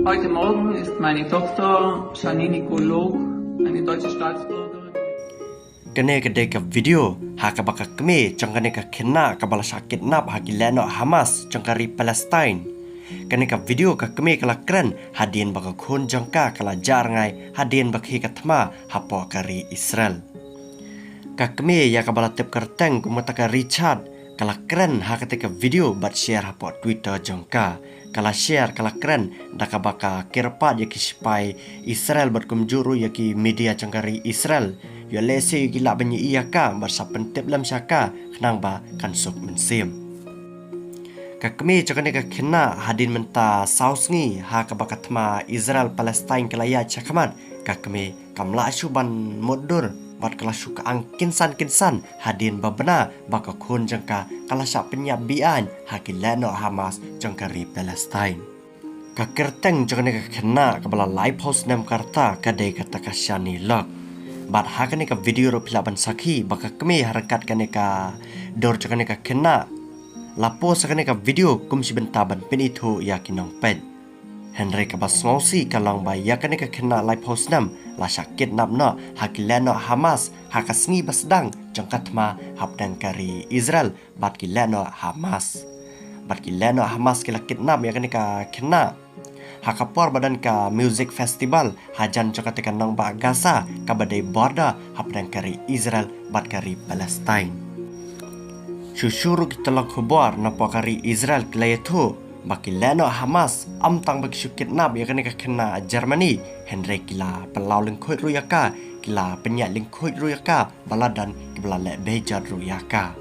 Heute Morgen ist meine Tochter Janine Nikolog, eine deutsche Staatsbürgerin. Kene kedeka video haka baka keme jangkane ka kena kabala sakit nap hakileno Hamas jangkari Palestine. Kene ka video ka keme kala kren hadien baka khon jangka kala jarngai hadien bakhi katma hapo kari Israel. Ka keme ya kabala tep karteng kumataka Richard kala kren haka teka video bat share hapo Twitter jangka. Kala share kala kren daka baka kirpat yaki sipai Israel bat kumjuru yaki media jangkari Israel. Yo lese yu gila banyi iya ka barsa pentip lam syaka kenang ba kan sok mensim. Ka kemi cakane ka kena hadin menta saus ngi ha ka bakatma Israel Palestine kelaya cakaman ka kemi kamla syuban modur bat kala syuka kinsan hadin babena baka khon jangka kala sya penyabian hakilano Hamas jangkari Palestine. Ka kerteng cakane ka kena kabala live house nam karta kadai kata kasyani lak. Bat hakane ka video ro pilaban sakhi baka kemi harakat kane ka dor jakane ka kena lapo sakane ka video kum si bentaban penitho ya kinong pen Henry ka basmosi kalang ba yakane ka kena live host nam la sakit napna hakilano Hamas hakasngi basdang jangkatma hapdang kari Israel bat kilano Hamas kila kidnap yakane ka kena hakapor badan ka music festival hajan cakatekan nang ba Gaza kabadai border hapdang kari Israel bat kari Palestine. Syusyuru kita lang khubor na po kari Israel kilayatu bakilano Hamas amtang bagi kidnap yakane ka kena Germany Henry kila pelau lingkoi ruyaka kila penyak lingkoi ruyaka baladan kibla le bejar ruyaka.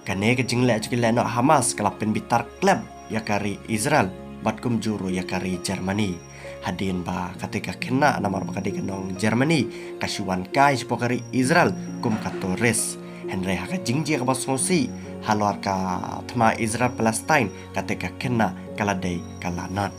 Kane ke jingle kilano Hamas kala penbitar klub yakari Israel bat kumjuru yakari Germany hadin ba ketika kena namar bakadi kenong Germany kasuan kai sepokari Israel kum katoris Henry haka jingji ka basmosi halwar ka thma Israel Palestine ketika kena kaladai kalanat